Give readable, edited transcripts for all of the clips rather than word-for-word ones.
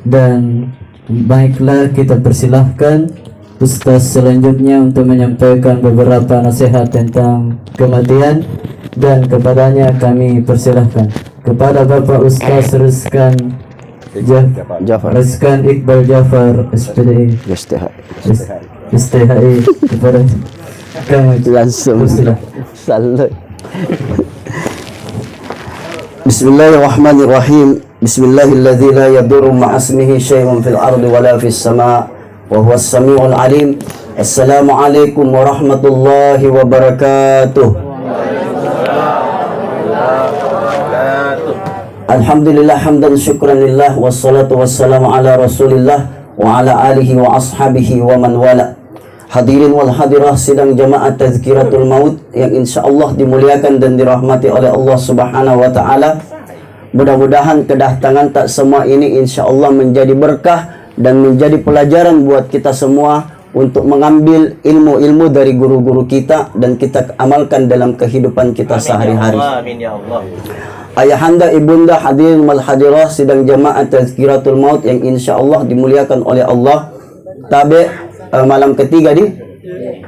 Dan baiklah, kita persilahkan Ustaz selanjutnya untuk menyampaikan beberapa nasihat tentang kematian, dan kepadanya kami persilahkan kepada Bapak Ustaz Rizkan Iqbal Jafar SPDI STHI kepada kami langsung persilahkan. Salut. Bismillahirrahmanirrahim. Bismillahilladzi la yadurru ma'asmihi syai'un fil ardi wala fis sama' wa huwas samiul alim. Assalamualaikum warahmatullahi wabarakatuh. Alhamdulillah hamdan syukran lillah wassalatu wassalamu ala rasulillah wa ala alihi wa ashabihi wa man wala. Hadirin wal hadirah sidang jamaah tazkiratul maut yang insyaallah dimuliakan dan dirahmati oleh Allah Subhanahu wa taala. Mudah-mudahan kedatangan tak semua ini insyaallah menjadi berkah dan menjadi pelajaran buat kita semua untuk mengambil ilmu-ilmu dari guru-guru kita dan kita amalkan dalam kehidupan kita sehari-hari. Amin ya Allah. Ayahanda, ibunda, hadirin wal hadirah sidang jamaah tazkiratul maut yang insyaallah dimuliakan oleh Allah. Malam ketiga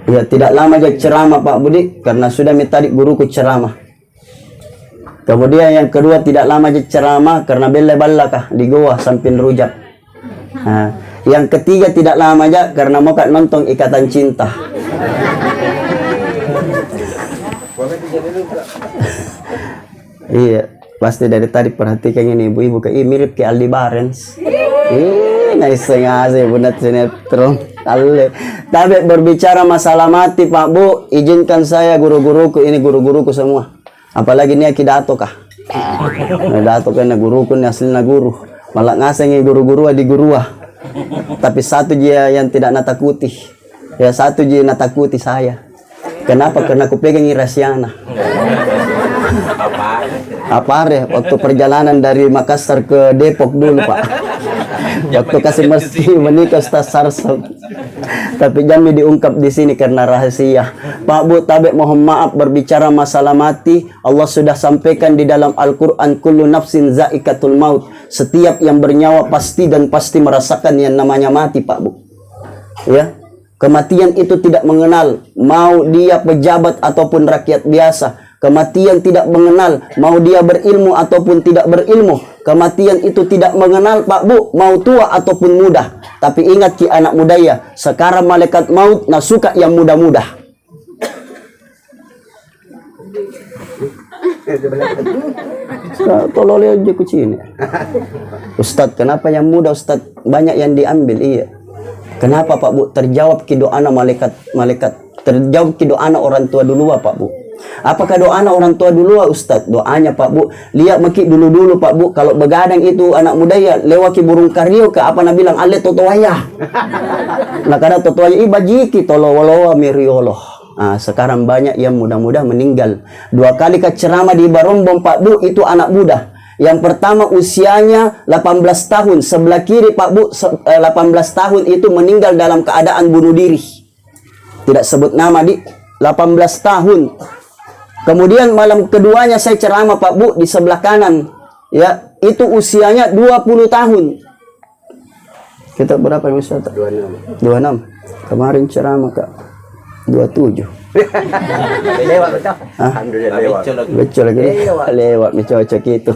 ya tidak lama aja ceramah Pak Budi, karena sudah tadi guruku ceramah. Kemudian yang kedua tidak lama aja ceramah karena bella-balla di goa samping rujak. Nah, yang ketiga tidak lama aja karena mau nonton Ikatan Cinta. Iya, pasti dari tadi perhatikan ini ibu-ibu mirip ke Aldi Barens. Nice ngasih bunat sinetron. Tapi berbicara masalah mati Pak Bu, izinkan saya guru-guruku, ini guru-guruku semua. Apalagi ini akidato kah? Dato kan guruku ni aslinya guru. Malah ngasih guru-guru di gurua. Tapi satu dia yang tidak natakuti. Ya satu dia natakuti saya. Kenapa? Karena aku pegang Irasyana. Apa ya? Waktu perjalanan dari Makassar ke Depok dulu Pak. Waktu kasih mesti menikah Ustaz Sarsel. Tapi jangan diungkap di sini karena rahasia. Pak Bu, tabek mohon maaf berbicara masalah mati. Allah sudah sampaikan di dalam Al-Quran, kullu nafsin zaikatul maut. Setiap yang bernyawa pasti dan pasti merasakan yang namanya mati Pak Bu. Ya, kematian itu tidak mengenal mau dia pejabat ataupun rakyat biasa. Kematian tidak mengenal mau dia berilmu ataupun tidak berilmu. Kematian itu tidak mengenal Pak Bu mau tua ataupun muda. Tapi ingat ki anak muda ya, sekarang malaikat maut nak suka yang muda-muda. Tolong lihat je kucing. Ustaz, kenapa yang muda Ustaz banyak yang diambil? Iya. Kenapa Pak Bu? Terjawab ki doa malaikat. Terjawab ki doa orang tua dulu Pak Bu. Apakah doa orang tua dulu Ustaz? Doanya Pak Bu, lihat maki dulu Pak Bu, kalau begadang itu anak muda ya lewati burung kario ke apa nabi bilang ale totoaya. Nah kada totoaya ibajiki tolowolowa mirioloh. Nah, sekarang banyak yang muda-muda meninggal. 2 kali ke ceramah di Barombong Pak Bu itu anak muda. Yang pertama usianya 18 tahun, sebelah kiri Pak Bu 18 tahun itu meninggal dalam keadaan bunuh diri. Tidak sebut nama 18 tahun. Kemudian malam keduanya saya ceramah Pak Bu di sebelah kanan. Ya, itu usianya 20 tahun. Kita berapa yang Ustaz? 26. Kemarin ceramah Kak 27. Lewat betul. Alhamdulillah lewat. Betul lagi. Lewat cocok itu.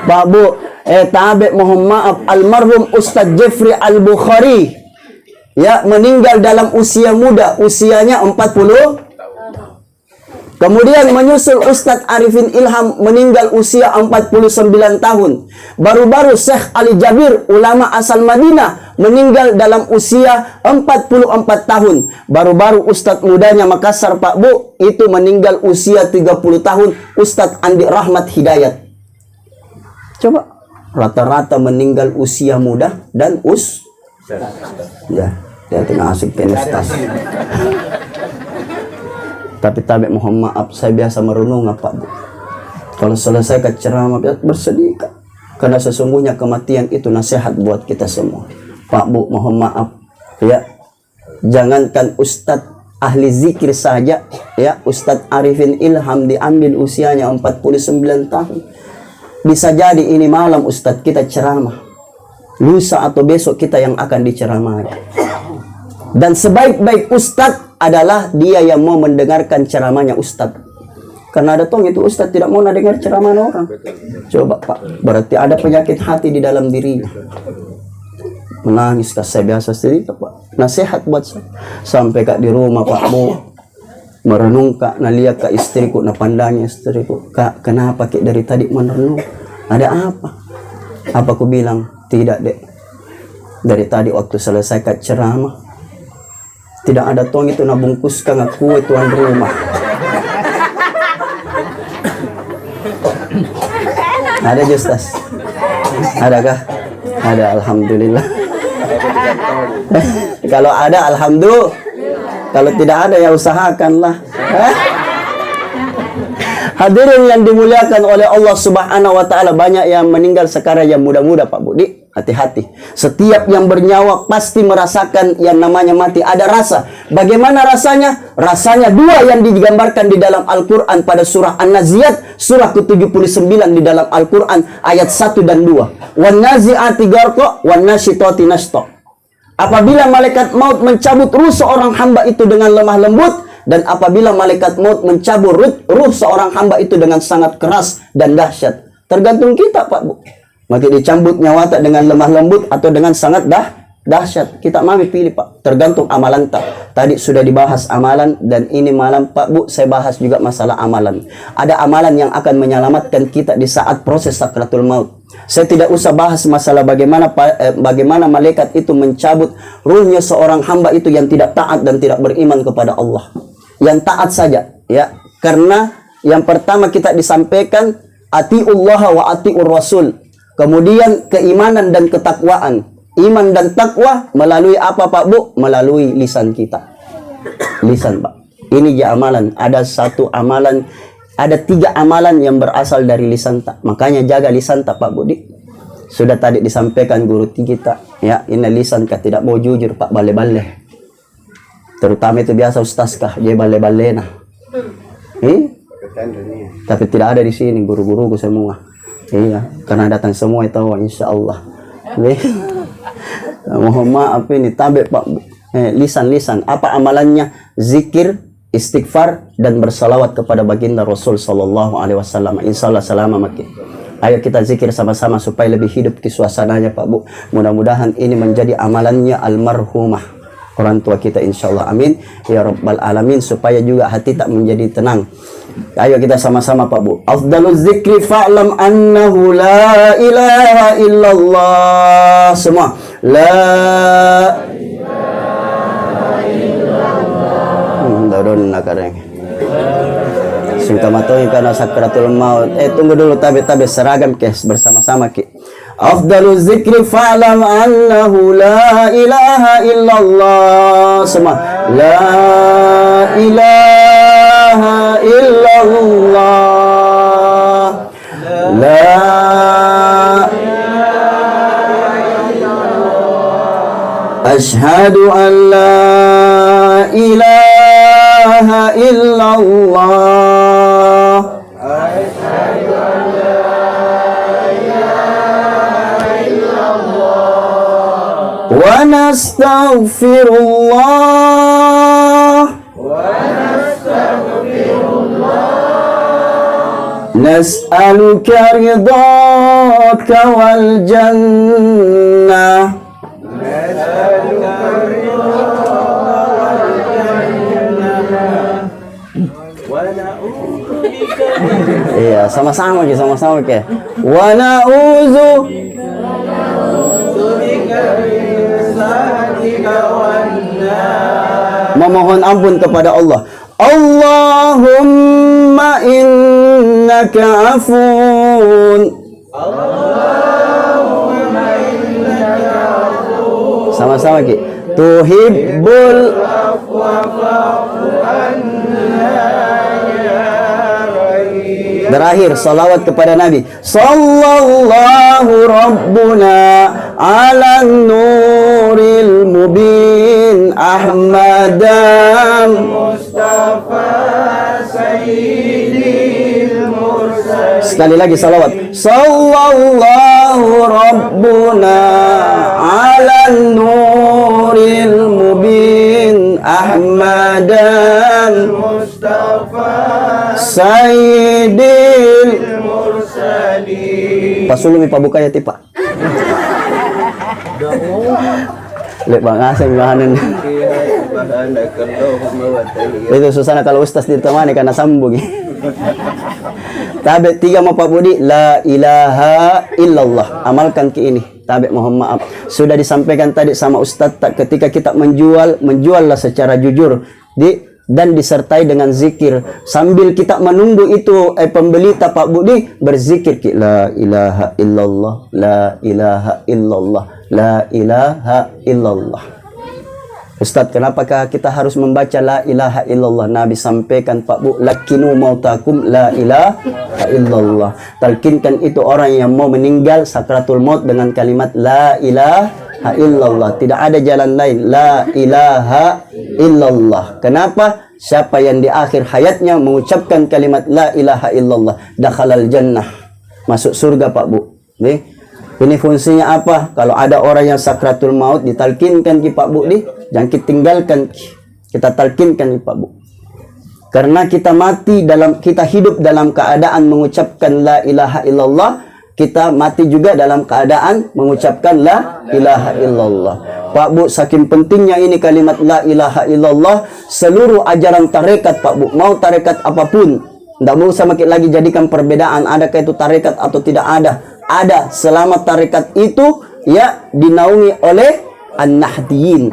Pak Bu, tabek mohon maaf almarhum Ustaz Jeffrey Al-Bukhari ya meninggal dalam usia muda, usianya 40. Kemudian menyusul Ustadz Arifin Ilham meninggal usia 49 tahun. Baru-baru Syekh Ali Jabir, ulama asal Madinah, meninggal dalam usia 44 tahun. Baru-baru Ustadz mudanya Makassar Pak Bu, itu meninggal usia 30 tahun, Ustadz Andi Rahmat Hidayat. Coba, rata-rata meninggal usia muda dan ya, dia tengah asik penestasi. Tapi mohon maaf, saya biasa merenung Pak Bu. Kalau selesai ke ceramah bersedih Kak. Karena sesungguhnya kematian itu nasihat buat kita semua. Pak Bu, mohon maaf ya. Jangankan Ustadz ahli zikir saja ya, Ustadz Arifin Ilham diambil usianya 49 tahun. Bisa jadi ini malam Ustadz kita ceramah. lusa atau besok kita yang akan diceramai. Dan sebaik-baik ustadz adalah dia yang mau mendengarkan ceramahnya ustadz. Karena ada tong itu ustadz tidak mau dengar ceramah orang. Coba Pak, berarti ada penyakit hati di dalam dirinya. Menangis kah saya biasa sendiri Pak. Nasihat buat saya. Sampai kak di rumah Pak Bu, merenung kak, lihat kak istriku, pandangnya istriku. Kak, kenapa kak dari tadi merenung? Ada apa? Apa aku bilang? Tidak dek. Dari tadi waktu selesai kak ceramah, tidak ada tong itu nabungkuskan aku tuan rumah. Ada Justas? Adakah? Ada, alhamdulillah. Kalau ada, alhamdulillah. Kalau tidak ada, ya usahakanlah. Hadirin yang dimuliakan oleh Allah Subhanahu wa taala, banyak yang meninggal sekarang yang muda-muda Pak Budi. Hati-hati. Setiap yang bernyawa pasti merasakan yang namanya mati. Ada rasa. Bagaimana rasanya? Rasanya dua yang digambarkan di dalam Al-Quran pada surah An-Naziyat, surah ke-79 di dalam Al-Quran ayat 1 dan 2. Wan-nazi'ati gharqa wan-nasyitati nashta. Apabila malaikat maut mencabut ruh seorang hamba itu dengan lemah lembut, dan apabila malaikat maut mencabut ruh seorang hamba itu dengan sangat keras dan dahsyat. Tergantung kita Pak Bu. Maka dicambut nyawa tak dengan lemah lembut atau dengan sangat dahsyat. Kita mau pilih Pak. Tergantung amalan tak. Tadi sudah dibahas amalan, dan ini malam Pak Bu saya bahas juga masalah amalan. Ada amalan yang akan menyelamatkan kita di saat proses sakratul maut. Saya tidak usah bahas masalah bagaimana malaikat itu mencabut ruhnya seorang hamba itu yang tidak taat dan tidak beriman kepada Allah. Yang taat saja, ya. Karena yang pertama kita disampaikan atiullah wa atiur rasul. Kemudian keimanan dan ketakwaan. Iman dan takwa melalui apa Pak Bu? Melalui lisan kita. Lisan Pak. Ini ya amalan. Ada satu amalan, ada 3 amalan yang berasal dari lisan tak. Makanya jaga lisan tak Pak Budi. Sudah tadi disampaikan guru kita. Ya, ini lisan kah tidak mau jujur Pak, bale-bale. Terutama itu biasa ustaz kah, dia bale-bale nah. Tapi tidak ada di sini guru-guruku semua. Iya, karena datang semua itu insya Allah. Mohon maaf ini tabe Pak. Lisan-lisan. Apa amalannya? Zikir, istighfar, dan bersalawat kepada baginda Rasul Sallallahu Alaihi Wasallam. Insya Allah selama makin. Ayo kita zikir sama-sama supaya lebih hidup ke suasananya Pak Bu. Mudah-mudahan ini menjadi amalannya almarhumah orang tua kita insya Allah. Amin ya rabbal alamin, supaya juga hati tak menjadi tenang. Ayo kita sama-sama Pak Bu. Afdaluz zikri fa'lam annahu la ilaha illallah. Semua. La ilaha illallah. Daun nakareng. Singkat matoi karena sakratul maut. Tunggu dulu tabe-tabe seragam kes bersama-sama ki. Afdaluz zikri fa'lam annahu la ilaha illallah. Semua. La ilaha illallah. La Ashhadu an la ilaha illallah. Ashhadu an la ilaha illallah. Wa nastaghfirullah. Nas'aluka ridhaka wal jannah. Iya, sama-sama ke, sama-sama ke. Wa na'udzu memohon ampun kepada Allah. Allahumma innaka afun. Allahumma innaka afun. Sama-sama ki. Tuhibbul afwa fa'fu anna. Terakhir salawat kepada Nabi sallallahu rabbuna ala nuril mubin Ahmadam Mustafa sayyidil mursalin Sekali lagi salawat. Sallallahu rabbuna ala nuril mubin Ahmadan Sayyidil Pasulumi pabukaya tipa. Lek bang asing bahanan. Itu susana kalau ustaz ditemani karena sambung. Tabe 3 mapabudi la ilaha illallah. Amalkan ki ini. Tabe mohon maaf. Sudah disampaikan tadi sama ustaz ketika kita menjuallah secara jujur dan disertai dengan zikir sambil kita menunggu itu pembeli Pak Budi berzikir ki la ilaha illallah la ilaha illallah la ilaha illallah. Ustaz, kenapakah kita harus membaca la ilaha illallah? Nabi sampaikan Pak Bu, lakinu mautakum la ilaha illallah. Talkinkan itu orang yang mau meninggal sakratul maut dengan kalimat la ilaha illallah. Tidak ada jalan lain, la ilaha illallah. Kenapa? Siapa yang di akhir hayatnya mengucapkan kalimat la ilaha illallah, dakhalal jannah, masuk surga Pak Bu. Nih. Ini fungsinya apa? Kalau ada orang yang sakratul maut ditalkinkan ki Pak Bu jangan kita tinggalkan, kita talkinkan ki Pak Bu. Karena kita kita hidup dalam keadaan mengucapkan la ilaha illallah, kita mati juga dalam keadaan mengucapkan la ilaha illallah. Pak Bu, saking pentingnya ini kalimat la ilaha illallah, seluruh ajaran tarekat Pak Bu, mau tarekat apapun, tidak usah makin lagi jadikan perbedaan, adakah itu tarekat atau tidak ada. Ada, selama tarekat itu ya dinaungi oleh An-Nahdiyin.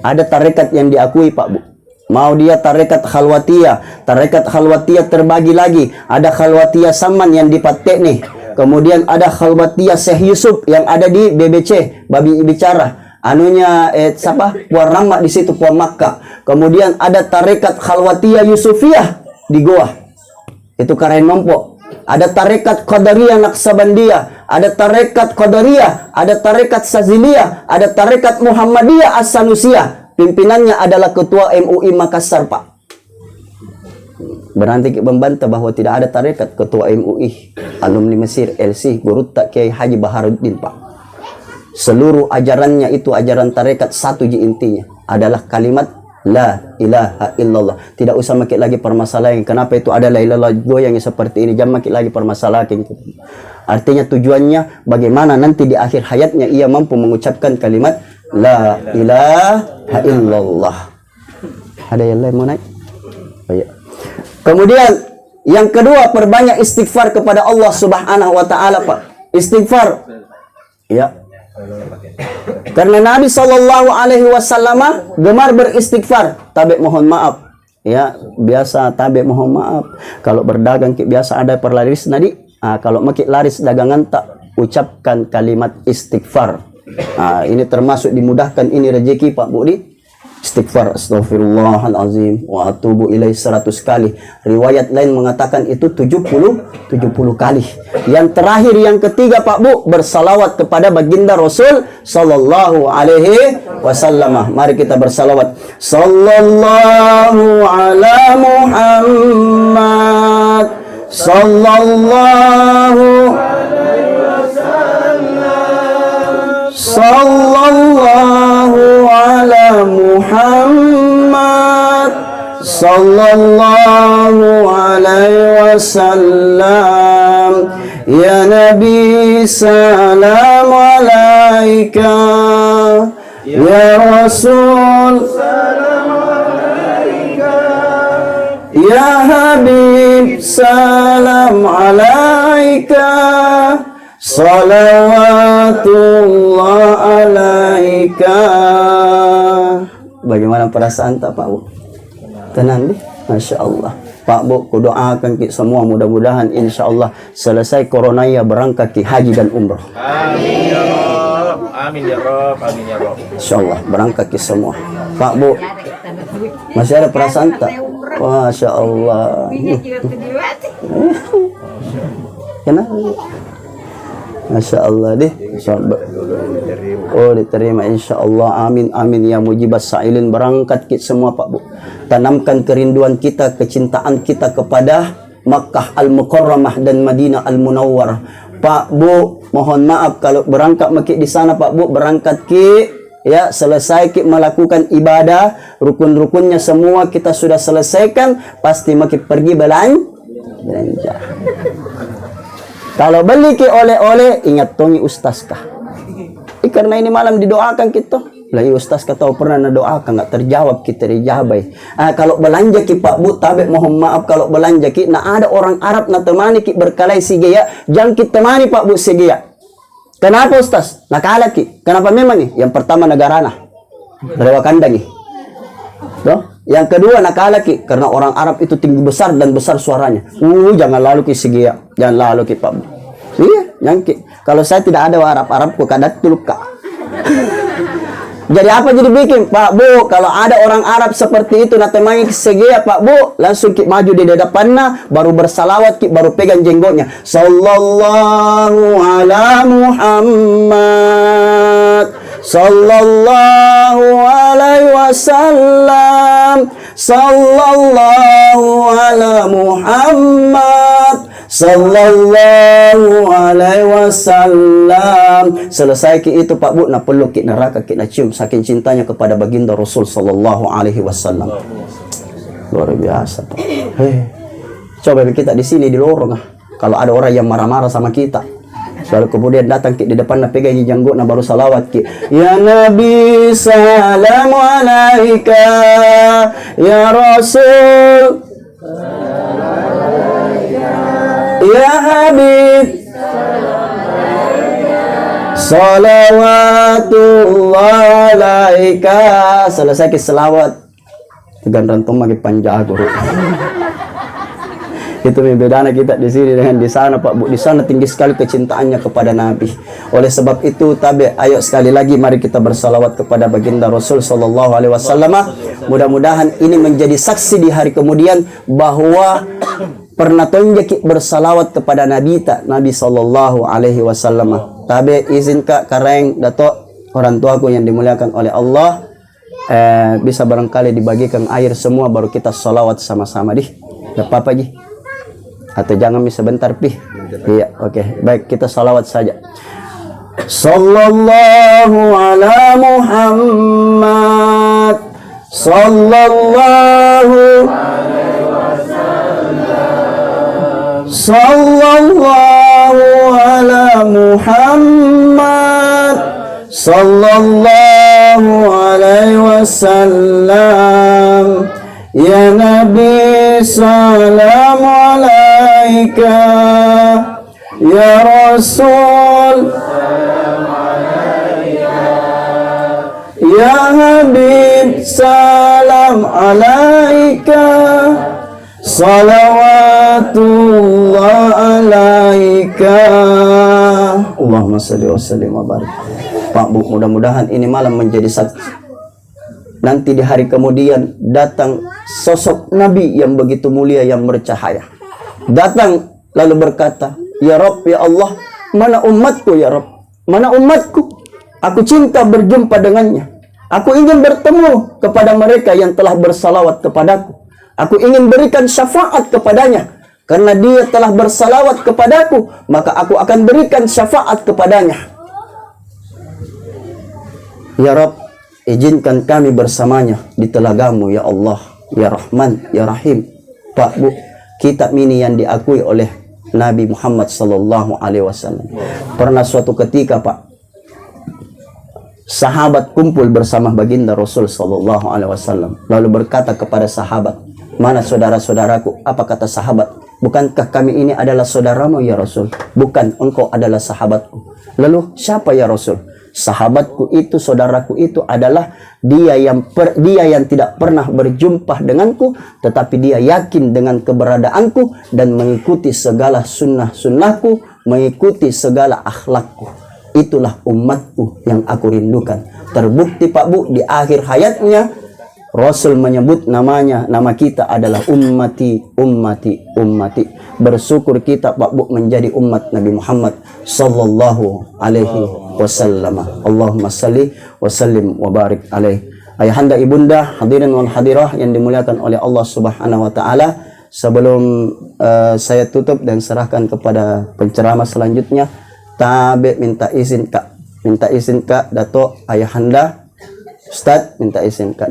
Ada tarekat yang diakui Pak Bu. Mau dia tarekat khalwatiyah. Tarekat khalwatiyah terbagi lagi. Ada khalwatiyah Saman yang di Patek nih. Kemudian ada khalwatiyah Syekh Yusuf yang ada di BBC, Babi Bicara. Anunya siapa? Puan Rama di situ, Puan Makkah. Kemudian ada tarekat khalwatiyah Yusufiyah di Goa. Itu Karain Mompo. Ada tarekat Qadariyah Naqsabandiyah, ada tarekat Qadariyah, ada tarekat Saziliyah, ada tarekat Muhammadiyah As-Sanusiyah. Pimpinannya adalah Ketua MUI Makassar, Pak. Berarti membantah bahwa tidak ada tarekat Ketua MUI, alumni Mesir, LC, Guru Tak Kiai Haji Baharuddin, Pak. Seluruh ajarannya itu ajaran tarekat, satu intinya adalah kalimat la ilaha illallah. Tidak usah makin lagi permasalahan kenapa itu ada la ilaha goyang seperti ini, jangan makin lagi permasalahan gitu. Artinya tujuannya bagaimana nanti di akhir hayatnya ia mampu mengucapkan kalimat la ilaha illallah. Ada yang lain mau naik? Oh, ya. Kemudian yang kedua, perbanyak istighfar kepada Allah Subhanahu wa taala, Pak. Istighfar. Ya. Karena Nabi Shallallahu Alaihi Wasallam gemar beristighfar. Tabe mohon maaf, ya biasa tabe mohon maaf. Kalau berdagang biasa ada perlaris nadi. Kalau makin laris dagangan tak ucapkan kalimat istighfar. Ini termasuk dimudahkan ini rezeki Pak Budi. Istighfar astaghfirullahalazim wa atubu ilaih 100 kali. Riwayat lain mengatakan itu 70 kali. Yang terakhir yang ketiga Pak Bu, bersalawat kepada baginda Rasul sallallahu alaihi wasallam. Mari kita bersalawat. Sallallahu ala Muhammad sallallahu sallallahu ala Muhammad sallallahu alaihi wasallam. Ya Nabi salam alaika, ya Rasul salam alaika, ya Habib salam alaika, salawatullah alaika. Bagaimana perasaan tak Pak Bu? Tenang deh, Masya Allah. Pak Bu, kudoakan kita semua mudah-mudahan insya Allah selesai corona ya berangkat ke haji dan umrah. Amin ya Rob, amin ya Rob, amin ya Rob. Insya Allah berangkat ke semua. Pak Bu, masih ada perasaan tak? Masya Allah. Kenapa? Masya Allah deh. Oh diterima insya Allah. Amin amin ya mujibas sa'ilin. Berangkat kita semua Pak Bu. Tanamkan kerinduan kita, kecintaan kita kepada Makkah Al-Mukarramah dan Madinah Al-Munawwarah. Pak Bu, mohon maaf kalau berangkat maki di sana Pak Bu, berangkat ki ya, selesai ki melakukan ibadah, rukun-rukunnya semua kita sudah selesaikan, pasti maki pergi belanja. Kalau beli ki oleh-oleh, ingat tongi ustaz kah? Karena ini malam didoakan kita. Lah ustaz kata pernah doakan nggak terjawab, kita dijabai. Kalau belanja ki Pak Bu, tabe mohon maaf kalau belanja ki, nah ada orang Arab na temani ki berkalai sigea, jangan kita temani Pak Bu sigea. Kenapa ustaz? Nah kalah ki. Kenapa memang nih? Yang pertama negara nah, dari kandang nih. Tuh. Yang kedua nakala ki, karena orang Arab itu tinggi besar dan besar suaranya. Jangan lalu ki sigea, jangan lalu ki Pak Bu. Iya, jangan ki. Kalau saya tidak ada Arab ku kadat tuluk kak. Jadi apa jadi bikin Pak Bu, kalau ada orang Arab seperti itu natemai segea Pak Bu, langsung ki maju di depannya, baru bersalawat ki, baru pegang jenggotnya. Sallallahu ala Muhammad, sallallahu alaihi wasallam, sallallahu ala Muhammad, sallallahu alaihi wasallam. Selesai ki itu Pak Bu, na peluk ki neraka ki na cium, saking cintanya kepada baginda Rasul sallallahu alaihi wasallam. Luar biasa Pak. Coba kita di sini di lorong kalau ada orang yang marah-marah sama kita, lalu kemudian datang ki di depan na pegang janggut na baru salawat ki, ya Nabi salam alaika, ya Rasul ya Habib salawatullah alaika. Selesai ke selawat tegan rantum magi panjago. Itu bedanya kita di sini dengan di sana Pak Bu. Di sana tinggi sekali kecintaannya kepada Nabi. Oleh sebab itu tabe, ayo sekali lagi mari kita bersalawat kepada baginda Rasul sallallahu alaihi wasallam. Mudah-mudahan ini menjadi saksi di hari kemudian bahwa pernah tonjaki bersalawat kepada Nabi sallallahu alaihi wasallam. Tabe izin Kak Kareng Dato, orang tuaku yang dimuliakan oleh Allah, bisa barangkali dibagikan air semua baru kita salawat sama-sama dih. Gak apa-apa ji. Atau jangan sebentar pih. Iya, oke. Baik, kita salawat saja. Sallallahu ala Muhammad, sallallahu sallallahu ala Muhammad, sallallahu alaihi wasallam. Ya Nabi salam alaika, ya Rasul salam alaika, ya Habib salam alaika, salawatullah alaika. Allahumma salli wa sallim wa barik. Pak Bu, mudah-mudahan ini malam menjadi saksi. Nanti di hari kemudian datang sosok Nabi yang begitu mulia, yang bercahaya. Datang lalu berkata, ya Rabb, ya Allah, mana umatku ya Rabb? Mana umatku? Aku cinta berjumpa dengannya. Aku ingin bertemu kepada mereka yang telah bersalawat kepadaku. Aku ingin berikan syafaat kepadanya. Karena dia telah bersalawat kepadaku, maka aku akan berikan syafaat kepadanya. Ya Rabb, izinkan kami bersamanya di telagamu ya Allah, ya Rahman, ya Rahim. Pak Bu, kitab ini yang diakui oleh Nabi Muhammad sallallahu alaihi wasallam. Pernah suatu ketika Pak, sahabat kumpul bersama baginda Rasul sallallahu alaihi wasallam, lalu berkata kepada sahabat, mana saudara-saudaraku? Apa kata sahabat? Bukankah kami ini adalah saudaramu ya Rasul? Bukan, engkau adalah sahabatku. Lalu siapa ya Rasul? Sahabatku itu, saudaraku itu adalah dia yang tidak pernah berjumpa denganku, tetapi dia yakin dengan keberadaanku dan mengikuti segala sunnah-sunnahku, mengikuti segala akhlakku. Itulah umatku yang aku rindukan. Terbukti Pak Bu, di akhir hayatnya Rasul menyebut nama kita adalah ummati, ummati, ummati. Bersyukur kita Pak Bu menjadi umat Nabi Muhammad sallallahu alaihi wasallam. Allahumma salli wa sallim wa barik alaih. Ayahanda ibunda, hadirin wal hadirah yang dimuliakan oleh Allah Subhanahu wa taala, sebelum saya tutup dan serahkan kepada penceramah selanjutnya, Tabe minta izin Kak Dato Ayahanda Ustadz, minta izin Kak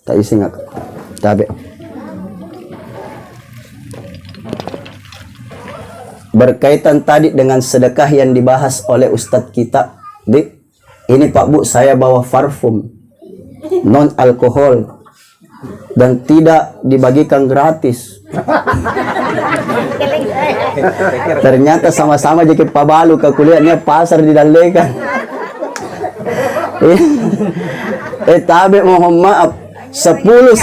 tak izin Kak Tabe. Berkaitan tadi dengan sedekah yang dibahas oleh Ustadz kita, ini Pak Bu, saya bawa parfum non alkohol dan tidak dibagikan gratis. Ternyata sama-sama jadi Pak Balu ke kuliahnya pasar didalekan. Tabe mohon maaf, 10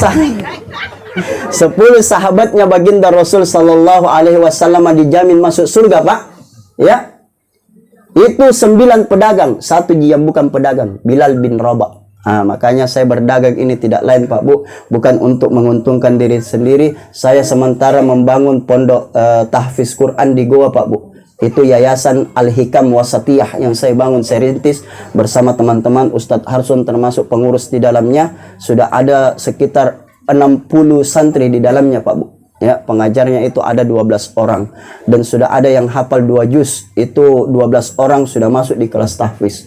sahabatnya baginda Rasul sallallahu alaihi wasallam dijamin masuk surga, Pak. Ya. Itu 9 pedagang, satu dia bukan pedagang, Bilal bin Rabah. Makanya saya berdagang ini tidak lain Pak Bu, bukan untuk menguntungkan diri sendiri. Saya sementara membangun pondok tahfiz Quran di Goa Pak Bu. Itu Yayasan Al-Hikam Wasatiyah yang saya bangun, saya rintis bersama teman-teman, Ustadz Harsun termasuk pengurus di dalamnya. Sudah ada sekitar 60 santri di dalamnya Pak Bu. Ya, pengajarnya itu ada 12 orang dan sudah ada yang hafal 2 juz, itu 12 orang sudah masuk di kelas tahfiz.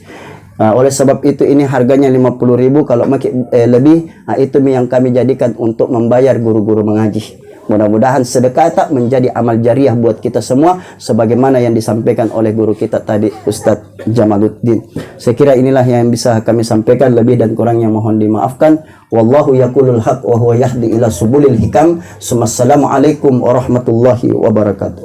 Oleh sebab itu ini harganya 50.000, kalau lebih, itu yang kami jadikan untuk membayar guru-guru mengaji. Mudah-mudahan sedekah tak menjadi amal jariah buat kita semua, sebagaimana yang disampaikan oleh guru kita tadi, Ustadz Jamaluddin. Saya kira inilah yang bisa kami sampaikan, lebih dan kurangnya mohon dimaafkan. Wallahu yaqulul haq wa huwa yahdi ila subulil hikam. Assalamualaikum warahmatullahi wabarakatuh.